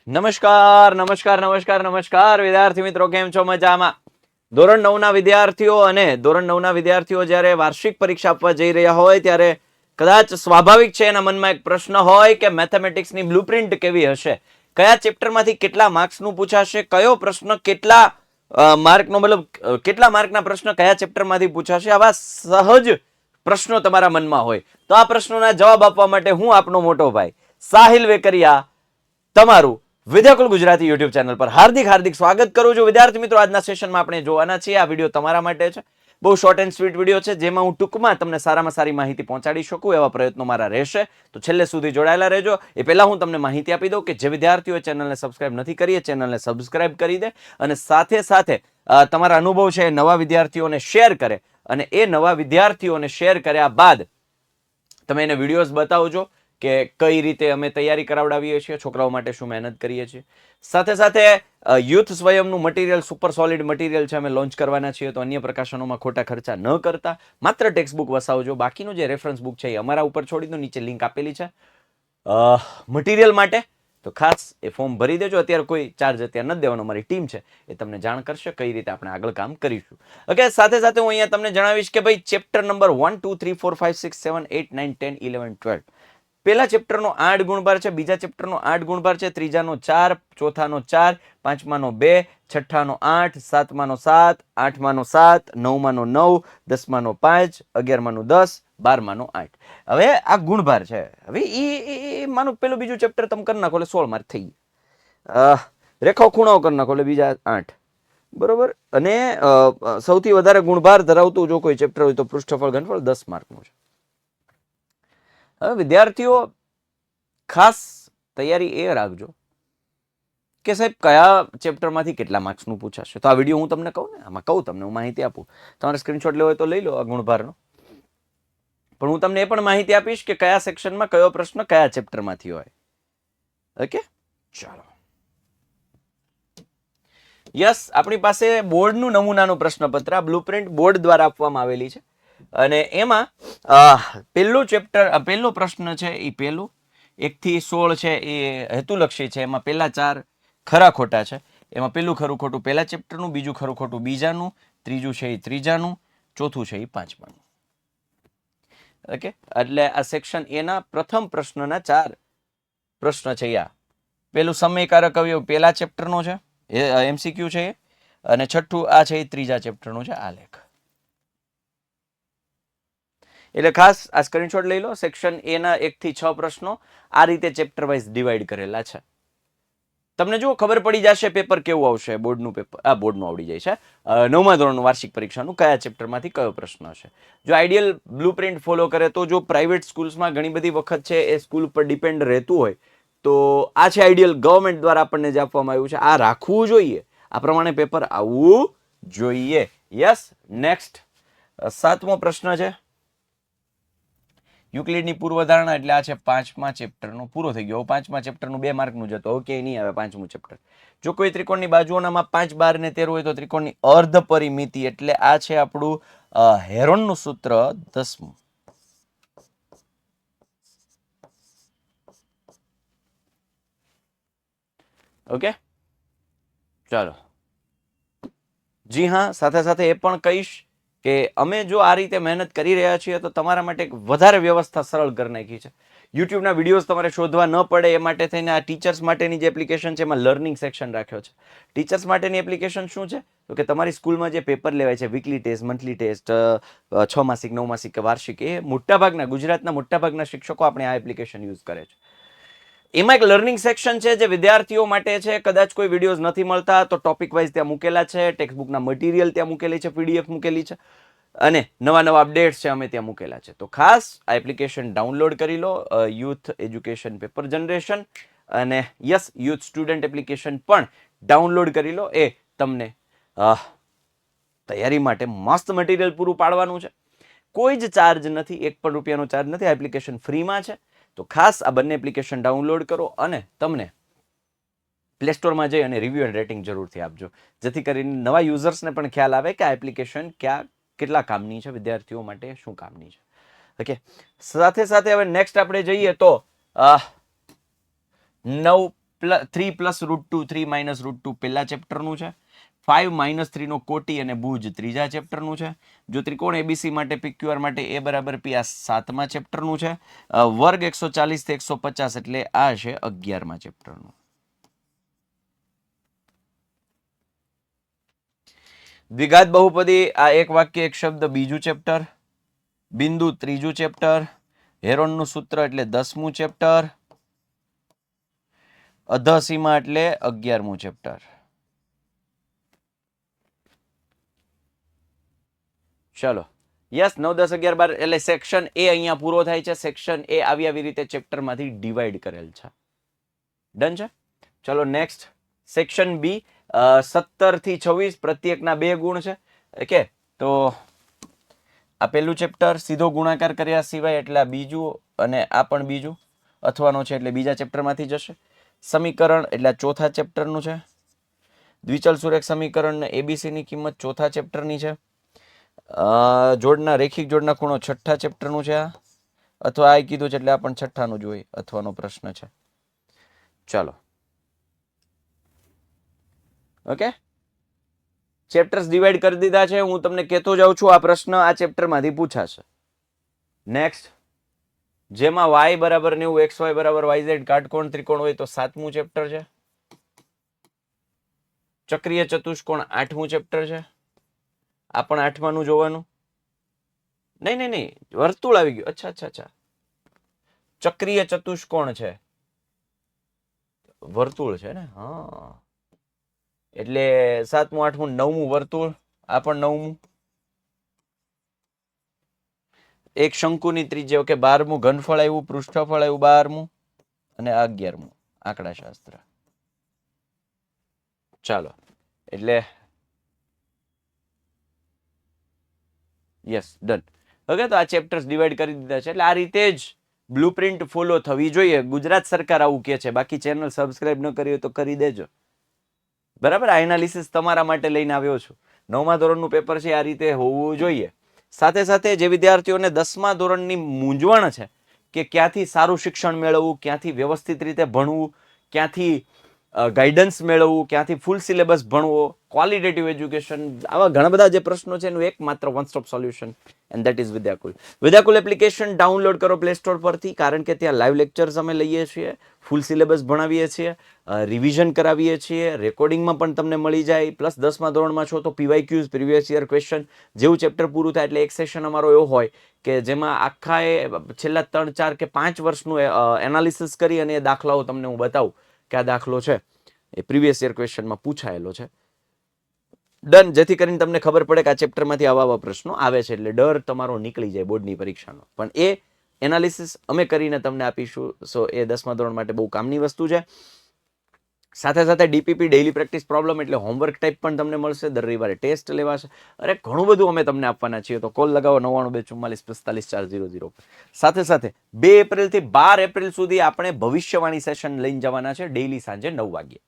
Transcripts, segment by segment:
નમસ્કાર નમસ્કાર નમસ્કાર નમસ્કાર વિદ્યાર્થી મિત્રો, કેમ છો? મજામાં? ધોરણ 9 ના વિદ્યાર્થીઓ અને ધોરણ 9 ના વિદ્યાર્થીઓ જ્યારે વાર્ષિક પરીક્ષા આપવા જઈ રહ્યા હોય ત્યારે કદાચ સ્વાભાવિક છે એના મનમાં એક પ્રશ્ન હોય કે મેથેમેટિક્સની બ્લુપ્રિન્ટ કેવી હશે, કયા ચેપ્ટરમાંથી કેટલા માર્ક્સનું પૂછાશે, કયો પ્રશ્ન કેટલા માર્કનો, મતલબ કેટલા માર્કના પ્રશ્ન કયા ચેપ્ટરમાંથી પૂછાશે, આવા સહજ પ્રશ્નો તમારા મનમાં હોય તો આ પ્રશ્નોના જવાબ આપવા માટે હું આપનો મોટો ભાઈ સાહિલ વેકરિયા તમારું વિદ્યાકુલ ગુજરાતી યુટ્યુબ ચેનલ પર હાર્દિક સ્વાગત કરું છું. વિદ્યાર્થી મિત્રો, આજના સેશનમાં આપણે જોવાના છીએ, આ વિડીયો તમારા માટે છે. બહુ શોર્ટ એન્ડ સ્વીટ વિડીયો છે, જેમાં હું ટૂંકમાં તમને સારામાં સારી માહિતી પહોંચાડી શકું એવા પ્રયત્નો મારા રહેશે. તો છેલ્લે સુધી જોડાયેલા રહેજો. એ પહેલા હું તમને માહિતી આપી દઉં કે જે વિદ્યાર્થીઓ ચેનલને સબસ્ક્રાઇબ નથી કરી, ચેનલને સબસ્ક્રાઇબ કરી દે અને સાથે સાથે તમારા અનુભવ છે એ નવા વિદ્યાર્થીઓને શેર કરે, અને એ નવા વિદ્યાર્થીઓને શેર કર્યા બાદ તમે એને વિડીયોઝ બતાવજો કે કઈ રીતે અમે તૈયારી કરાવડાવીએ છીએ, છોકરાઓ માટે શું મહેનત કરીએ છીએ. સાથે સાથે યુથ સ્વયંનું મટીરિયલ, સુપર સોલિડ મટીરિયલ છે, અમે લોન્ચ કરવાના છીએ. તો અન્ય પ્રકાશનોમાં ખોટા ખર્ચા ન કરતા માત્ર ટેક્સ્ટ બુક વસાવજો. બાકીનું જે રેફરન્સ બુક છે એ અમારા ઉપર છોડી દો, નીચે લિંક આપેલી છે મટીરિયલ માટે. તો ખાસ એ ફોર્મ ભરી દેજો. અત્યારે કોઈ ચાર્જ અત્યારે નથી દેવાનો, અમારી ટીમ છે એ તમને જાણ કરશે કઈ રીતે આપણે આગળ કામ કરીશું. ઓકે, સાથે સાથે હું અહીંયા તમને જણાવીશ કે ભાઈ ચેપ્ટર નંબર 1 2 3 4 5 6 7 8 9 10 11 12 પહેલા ચેપ્ટરનો 8 ગુણભાર છે, બીજા ચેપ્ટરનો 8 ગુણભાર છે, ત્રીજાનો 4, ચોથાનો 4, પાંચમાનો 2, છઠ્ઠાનો 8, સાતમાનો 7, આઠમાનો 7, નવમાનો 9, દસમાનો 5, 11માનો 10, 12માનો 8. હવે આ ગુણભાર છે. હવે એ માનો પેલું બીજું ચેપ્ટર તમે કરી નાખો એટલે 16 માર્ક થઈ ગયા. રેખાઓ ખૂણાઓ કરી નાખો એટલે બીજા 8, બરોબર. અને સૌથી વધારે ગુણભાર ધરાવતું જો કોઈ ચેપ્ટર હોય તો પૃષ્ઠફળ ઘનફળ 10 માર્કનું છે. હવે વિદ્યાર્થીઓ ખાસ તૈયારી એ રાખજો કે સાહેબ કયા ચેપ્ટરમાંથી કેટલા માર્ક્સનું પૂછાશે. તો આ વિડીયો હું તમને કહું ને, આમાં કહું તમને, હું માહિતી આપું. તમારે સ્ક્રીનશોટ લેવો હોય તો લઈ લો આ ગુણભારનો. પણ હું તમને એ પણ માહિતી આપીશ કે કયા સેક્શનમાં કયો પ્રશ્ન કયા ચેપ્ટરમાંથી હોય. ઓકે, ચાલો. યસ, આપણી પાસે બોર્ડનું નમૂનાનું પ્રશ્નપત્ર આ બ્લુપ્રિન્ટ બોર્ડ દ્વારા આપવામાં આવેલી છે. અને એમાં પહેલું ચેપ્ટર, પહેલો પ્રશ્ન છે એ પહેલું 1 થી 16 છે એ હેતુલક્ષી છે. એમાં પહેલા 4 ખરા ખોટા છે. એમાં પહેલું ખરું ખોટું પહેલા ચેપ્ટરનું, બીજું ખરું ખોટું બીજાનું, ત્રીજું છે એ ત્રીજાનું, ચોથું છે એ પાંચમાનું. ઓકે, એટલે આ સેક્શન એના પ્રથમ પ્રશ્નના 4 પ્રશ્ન છે. આ પેલું સમયકારક અવયવ પહેલા ચેપ્ટરનો છે, એમસીક્યુ છે. અને છઠ્ઠું આ છે એ ત્રીજા ચેપ્ટરનું છે, આલેખ. એટલે ખાસ આ સ્ક્રીનશોટ લઈ લો. સેક્શન એ ના 1 થી 6 પ્રશ્નો આ રીતે ચેપ્ટર વાઇઝ ડિવાઈડ કરેલા છે. તમને જો ખબર પડી જશે પેપર કેવું આવશે. બોર્ડનું પેપર, આ બોર્ડનું આવડી જાય છે, 9મા ધોરણનું વાર્ષિક પરીક્ષાનું કયા ચેપ્ટરમાંથી કયો પ્રશ્ન હશે. જો આઈડિયલ બ્લુપ્રિન્ટ ફોલો કરે તો, જો પ્રાઇવેટ સ્કૂલ્સમાં ઘણી બધી વખત છે એ સ્કૂલ પર ડિપેન્ડ રહેતું હોય તો આ છે આઈડિયલ ગવર્મેન્ટ દ્વારા આપણને જે આપવામાં આવ્યું છે, આ રાખવું જોઈએ. આ પ્રમાણે પેપર આવવું જોઈએ. યસ, નેક્સ્ટ 7મો પ્રશ્ન છે યુક્લિડની પૂર્વધારણા. એટલે આ છે 5મા ચેપ્ટરનો પૂરો થઈ ગયો. 5મા ચેપ્ટરનું 2 માર્કનું જતો. ઓકે, નહીં આવે 5મું ચેપ્ટર. જો કોઈ ત્રિકોણની બાજુઓના માપ 5, 12 ને 13 હોય તો ત્રિકોણની અર્ધ પરિમિતિ, એટલે આ છે આપણું હેરોનનું સૂત્ર 10મું. ઓકે, ચાલો. જી હા, સાથે સાથે એ પણ કહીશ કે અમે જો આ રીતે મહેનત કરી રહ્યા છીએ તો તમારા માટે એક વધારે વ્યવસ્થા સરળ કરી નાખી છે. યુટ્યુબના વિડીયોઝ તમારે શોધવા ન પડે એ માટે થઈને આ ટીચર્સ માટેની જે એપ્લિકેશન છે એમાં લર્નિંગ સેક્શન રાખ્યો છે. ટીચર્સ માટેની એપ્લિકેશન શું છે તો કે તમારી સ્કૂલમાં જે પેપર લેવાય છે, વીકલી ટેસ્ટ, મંથલી ટેસ્ટ, 6 માસિક, 9 માસિક કે વાર્ષિક, એ મોટાભાગના ગુજરાતના મોટાભાગના શિક્ષકો આપણે આ એપ્લિકેશન યુઝ કરે છે. એમાં એક લર્નિંગ સેક્શન છે જે વિદ્યાર્થીઓ માટે છે. કદાચ કોઈ વિડીયોઝ નથી મળતા તો ટોપિક વાઇઝ ત્યાં મૂકેલા છે, ટેક્સ્ટબુકના મટીરિયલ ત્યાં મૂકેલી છે, પીડીએફ મૂકેલી છે, અને નવા અપડેટ્સ છે અમે ત્યાં મૂકેલા છે. તો ખાસ આ એપ્લિકેશન ડાઉનલોડ કરી લો. યુથ એજ્યુકેશન પેપર જનરેશન અને યસ યુથ સ્ટુડન્ટ એપ્લિકેશન પણ ડાઉનલોડ કરી લો. એ તમને તૈયારી માટે મસ્ત મટીરિયલ પૂરું પાડવાનું છે. કોઈ જ ચાર્જ નથી, 1 પણ રૂપિયાનો ચાર્જ નથી. આ એપ્લિકેશન ફ્રીમાં છે. તો ખાસ આ બંને એપ્લિકેશન ડાઉનલોડ કરો અને તમને પ્લે સ્ટોરમાં જઈ અને રિવ્યુ એન્ડ રેટિંગ જરૂરથી આપજો, જેથી કરીને નવા યુઝર્સને પણ ખ્યાલ આવે કે આ એપ્લિકેશન કેટલા કામની છે, વિદ્યાર્થીઓ માટે શું કામની છે. ઓકે, સાથે સાથે હવે નેક્સ્ટ આપણે જઈએ તો 3 પ્લસ √2 3 માઇનસ √2 પહેલા ચેપ્ટરનું છે. 5 માઇનસ 3 નો કોટી અને ભુજ ત્રીજા ચેપ્ટરનું છે. જો ત્રિકોણ એબીસી માટે PQR માટે A બરાબર P આ 7મા ચેપ્ટરનું છે. વર્ગ 140 થી 150 એટલે આ છે 11મા ચેપ્ટરનું. દ્વિઘાત બહુપદી આ એક વાક્ય એક શબ્દ બીજું ચેપ્ટર. બિંદુ ત્રીજું ચેપ્ટર. હેરોનનું સૂત્ર એટલે 10મું ચેપ્ટર. અધસીમા એટલે 11મું ચેપ્ટર. ચલો યસ 9 10 11 12 એટલે સેક્શન એ અહીંયા પૂરો થાય છે. સેક્શન એ આવી રીતે ચેપ્ટરમાંથી ડિવાઈડ કરેલ છે. ડન છે. ચલો નેક્સ્ટ સેક્શન બી 17 થી 26 પ્રત્યેકના 2 ગુણ છે. ઓકે તો આ પહેલું ચેપ્ટર સીધો ગુણાકાર કર્યા સિવાય એટલે આ બીજું અને આ પણ બીજું અથવાનો છે એટલે બીજા ચેપ્ટરમાંથી જશે. સમીકરણ એટલે ચોથા ચેપ્ટરનું છે. દ્વિચલ સુરેખ સમીકરણ ને એબીસી ની કિંમત ચોથા ચેપ્ટરની છે. જોડના રેખિક જોડના ખૂણો છઠ્ઠા ચેપ્ટરનું છે. અથવા આ કીધું છે એટલે આ પણ છઠ્ઠાનું જ હોય અથવાનો પ્રશ્ન છે. ચાલો ઓકે ચેપ્ટર્સ ડિવાઈડ કરી દીધા છે. હું તમને કહેતો જાઉં છું આ પ્રશ્ન આ ચેપ્ટરમાંથી પૂછાશે. નેક્સ્ટ જેમાં y બરાબર 90 xy બરાબર yz કાટકોણ ત્રિકોણ હોય તો 7મું ચેપ્ટર છે. ચક્રીય ચતુષ્કોણ 8મું ચેપ્ટર છે. આ પણ 8માનું જોવાનું. નહીં વર્તુળ આવી ગયું. અચ્છા ચક્રીય ચતુષ્કોણ છે વર્તુળ છે ને. હા એટલે 7મું 8મું 9મું વર્તુળ. આ પણ 9મું. એક શંકુની ત્રિજ્યા ઓકે 12મું ઘનફળ આવ્યું. પૃષ્ઠફળ આવ્યું 12મું અને 11મું આંકડાશાસ્ત્ર. ચાલો એટલે યસ ડન. ઓકે તો આ ચેપ્ટર્સ ડિવાઈડ કરી દીધા છે એટલે આ રીતે જ બ્લુપ્રિન્ટ ફોલો થવી જોઈએ. ગુજરાત સરકાર આવું કહે છે. બાકી ચેનલ સબસ્ક્રાઇબ ન કરી હોય તો કરી દેજો. બરાબર. આ એનાલિસિસ તમારા માટે લઈને આવ્યો છું. 9મા ધોરણનું પેપર છે આ રીતે હોવું જોઈએ. સાથે સાથે જે વિદ્યાર્થીઓને 10મા ધોરણની મૂંઝવણ છે કે ક્યાંથી સારું શિક્ષણ મેળવવું, ક્યાંથી વ્યવસ્થિત રીતે ભણવું, ક્યાંથી ગાઈડન્સ મેળવવું, ક્યાંથી ફૂલ સિલેબસ ભણવો, ક્વોલિટેટિવ એજ્યુકેશન, આવા ઘણા બધા જે પ્રશ્નો છે એનું એકમાત્ર one stop solution and that is Vidyakul. Vidyakul application download કરો પ્લે સ્ટોર પરથી, કારણ કે ત્યાં લાઈવ લેક્ચર્સ અમે લઈએ છીએ, ફૂલ સિલેબસ ભણાવીએ છીએ, રિવિઝન કરાવીએ છીએ, રેકોર્ડિંગમાં પણ તમને મળી જાય. પ્લસ 10મા ધોરણમાં છો તો પીવાયક્યુઝ પ્રીવિયસ યર ક્વેશ્ચન જેવું ચેપ્ટર પૂરું થાય એટલે એક સેશન અમારો એવો હોય કે જેમાં આખા છેલ્લા 3 4 કે 5 વર્ષનું એનાલિસિસ કરી અને એ દાખલાઓ તમને હું બતાવું કે આ દાખલો છે એ પ્રીવિયસ યર ક્વેશ્ચનમાં પૂછાયેલો છે. ડન. જેથી કરીને તમને ખબર પડે કે આ ચેપ્ટરમાંથી આવા પ્રશ્નો આવે છે એટલે ડર તમારો નીકળી જાય બોર્ડની પરીક્ષાનો. પણ એ એનાલિસિસ અમે કરીને તમને આપીશું. સો એ 10મા ધોરણ માટે બહુ કામની વસ્તુ છે. સાથે સાથે ડીપીપી ડેઇલી પ્રેક્ટિસ પ્રોબ્લેમ એટલે હોમવર્ક ટાઈપ પણ તમને મળશે. દર રવિવારે ટેસ્ટ લેવાશે. અરે ઘણું બધું અમે તમને આપવાના છીએ. તો કોલ લગાવો 9924455400 પર. સાથે સાથે 2 એપ્રિલથી 12 એપ્રિલ સુધી આપણે ભવિષ્યવાણી સેશન લઈને જવાના છે ડેઇલી સાંજે 9 વાગ્યે.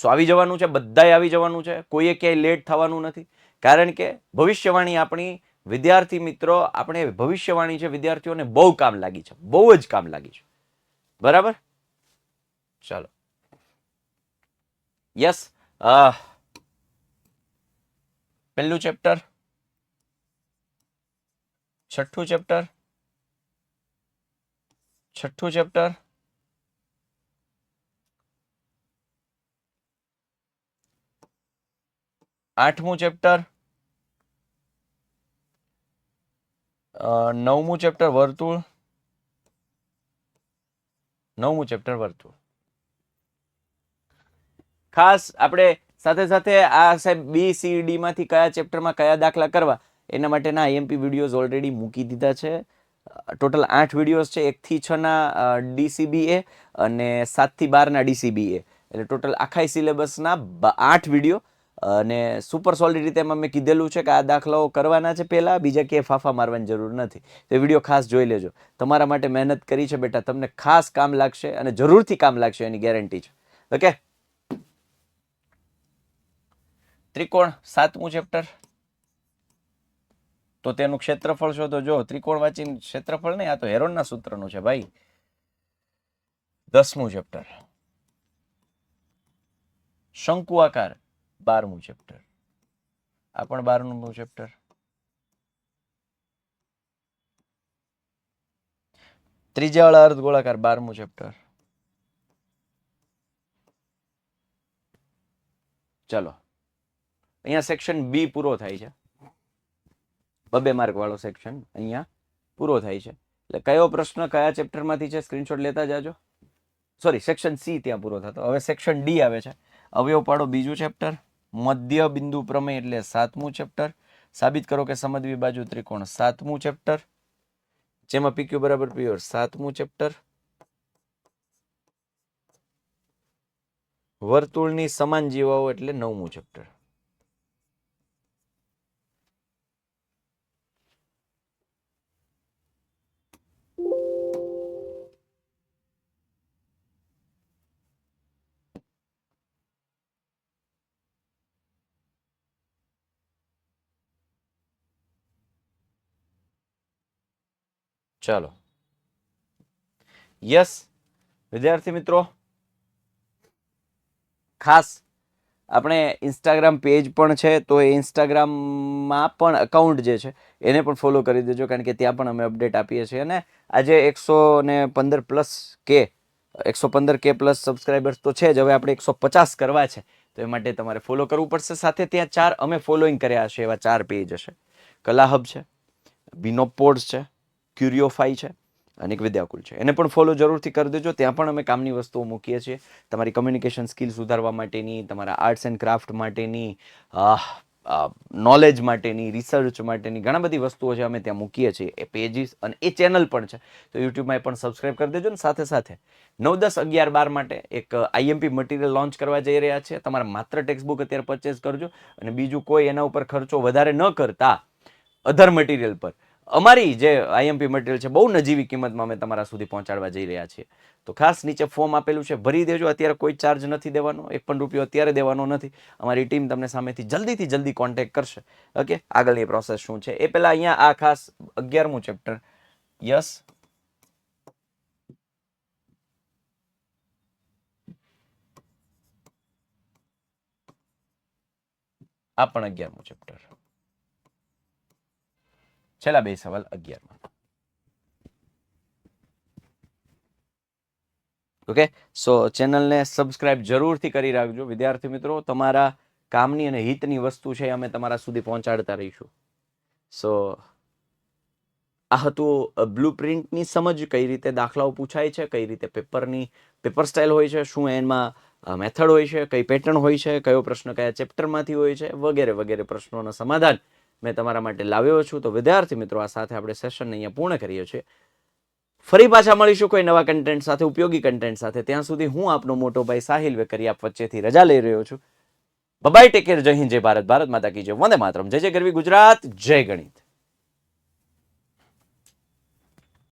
સો આવી જવાનું છે. બધાએ આવી જવાનું છે. કોઈએ ક્યાંય લેટ થવાનું નથી. કારણ કે ભવિષ્યવાણી આપણી વિદ્યાર્થી મિત્રો, આપણે ભવિષ્યવાણી છે વિદ્યાર્થીઓને બહુ કામ લાગી છે. બહુ જ કામ લાગી છે. બરાબર. ચાલો યસ પહેલું ચેપ્ટર, છઠ્ઠું ચેપ્ટર, 8મું ચેપ્ટર, 9મું ચેપ્ટર વર્તુળ, 9મું ચેપ્ટર વર્તુળ. ખાસ આપણે સાથે સાથે આ સાહેબ BCD માંથી કયા ચેપ્ટરમાં કયા દાખલા કરવા એના માટેના IMP વિડીયોઝ ઓલરેડી મૂકી દીધા છે. ટોટલ 8 વિડીયોઝ છે. 1 થી 6 ના DCBA અને 7 થી 12 ના DCBA. એટલે ટોટલ આખા સિલેબસના 8 વિડીયો. અને સુપર સોલિડ રીતે એમાં મેં કીધેલું છે કે આ દાખલાઓ કરવાના છે પહેલા, બીજા ક્યાંય ફાફા મારવાની જરૂર નથી. તો વિડીયો ખાસ જોઈ લેજો. તમારા માટે મહેનત કરી છે બેટા. તમને ખાસ કામ લાગશે અને જરૂરથી કામ લાગશે એની ગેરંટી છે. ઓકે. ત્રિકોણ 7મું ચેપ્ટર. તો તેનું ક્ષેત્રફળ શોધો. જો ત્રિકોણ વાંચીને ક્ષેત્રફળ નહીં, આ તો હેરોનના સૂત્રનું છે ભાઈ. 10મું ચેપ્ટર. શંકુ આકાર 12મું ચેપ્ટર. આ પણ 12મું ચેપ્ટર. ત્રિજ્યાવાળા અર્ધગોળાકાર 12મું ચેપ્ટર. ચલો અહીંયા સેક્શન બી પૂરો થાય છે. 2 માર્ક વાળો સેક્શન અહીંયા પૂરો થાય છે. એટલે કયો પ્રશ્ન કયા ચેપ્ટરમાંથી છે સ્ક્રીનશોટ લેતા જાજો. સોરી, સેક્શન સી ત્યાં પૂરો થતો. હવે સેક્શન ડી આવે છે. અવયવ પાડો બીજું ચેપ્ટર. મધ્ય બિંદુ પ્રમેય એટલે 7મું ચેપ્ટર. સાબિત કરો કે સમદ્વિ બાજુ ત્રિકોણ 7મું ચેપ્ટર. જેમાં પીક્યુ બરાબર પીઓર 7મું ચેપ્ટર. વર્તુળની સમાન જીવાઓ એટલે 9મું ચેપ્ટર. ચાલો, યસ વિદ્યાર્થી મિત્રો, ખાસ આપણે ઇન્સ્ટાગ્રામ પેજ પણ છે, તો એ ઇન્સ્ટાગ્રામમાં પણ અકાઉન્ટ જે છે એને પણ ફોલો કરી દેજો, કારણ કે ત્યાં પણ અમે અપડેટ આપીએ છીએ. અને આજે 115 પ્લસ કે 115K પ્લસ સબસ્ક્રાઈબર્સ તો છે જ, હવે આપણે 150 કરવા છે, તો એ માટે તમારે ફોલો કરવું પડશે. સાથે ત્યાં 4 અમે ફોલોઈંગ કર્યા હશે એવા 4 પેજ હશે. કલા હબ છે, બિનોપોડ્સ છે, ક્યુરિયોફાઈ છે અને એક વિદ્યાકુલ છે. એને પણ ફોલો જરૂરથી કરી દેજો. ત્યાં પણ અમે કામની વસ્તુઓ મૂકીએ છીએ, તમારી કમ્યુનિકેશન સ્કિલ સુધારવા માટેની, તમારા આર્ટ્સ એન્ડ ક્રાફ્ટ માટેની, નોલેજ માટેની, રિસર્ચ માટેની ઘણા બધી વસ્તુઓ છે અમે ત્યાં મૂકીએ છીએ. એ પેજીસ અને એ ચેનલ પણ છે, તો યુટ્યુબમાં એ પણ સબસ્ક્રાઈબ કરી દેજો. ને સાથે સાથે 9, 10, 11, 12 માટે એક આઈએમપી મટીરિયલ લોન્ચ કરવા જઈ રહ્યા છે. તમારે માત્ર ટેક્સ્ટ બુક અત્યારે પરચેસ કરજો અને બીજું કોઈ એના ઉપર ખર્ચો વધારે ન કરતા અધર મટીરિયલ પર અમારી જે આઈએમપી મટીરિયલ છે બહુ નજીવી કિંમતમાં અમે તમારા સુધી પહોંચાડવા જઈ રહ્યા છીએ. તો ખાસ નીચે ફોર્મ આપેલું છે, ભરી દેજો. અત્યારે કોઈ ચાર્જ નથી દેવાનો, 1 પણ રૂપિયો અત્યારે દેવાનો નથી. અમારી ટીમ તમને સામેથી જલ્દીથી જલ્દી કોન્ટેક્ટ કરશે. ઓકે, આગળની પ્રોસેસ શું છે એ પહેલા અહીંયા આ ખાસ 11મું ચેપ્ટર. યસ, આ પણ 11મું ચેપ્ટર. છેલ્લા 2 સવાલ 11માં. ઓકે, સો ચેનલને સબસ્ક્રાઇબ જરૂરથી કરી રાખજો વિદ્યાર્થી મિત્રો. તમારા કામની અને હિતની વસ્તુ છે અમે તમારા સુધી પહોંચાડતા રહીશું. સો આ હતું બ્લુ પ્રિન્ટની સમજ, કઈ રીતે દાખલાઓ પૂછાય છે, કઈ રીતે પેપર સ્ટાઇલ હોય છે, શું એમાં મેથડ હોય છે, કઈ પેટર્ન હોય છે, કયો પ્રશ્ન કયા ચેપ્ટરમાંથી હોય છે, વગેરે વગેરે પ્રશ્નોના સમાધાન મેં તમારા માટે લાવ્યો છું. તો વિદ્યાર્થી મિત્રો, આ સાથે આપણે સેશનને અહીંયા પૂર્ણ કરીએ છીએ. ફરી પાછા મળીશું કોઈ નવા કન્ટેન્ટ સાથે, ઉપયોગી કન્ટેન્ટ સાથે. ત્યાં સુધી હું આપનો મોટો ભાઈ સાહિલ વેકરી આપ વચ્ચેથી રજા લઈ રહ્યો છું. બાય, ટેક કેર, જય હિન્દ, જય ભારત, ભારત માતા કી જય, વંદે માતરમ, જય જય ગરવી ગુજરાત, જય ગણિત.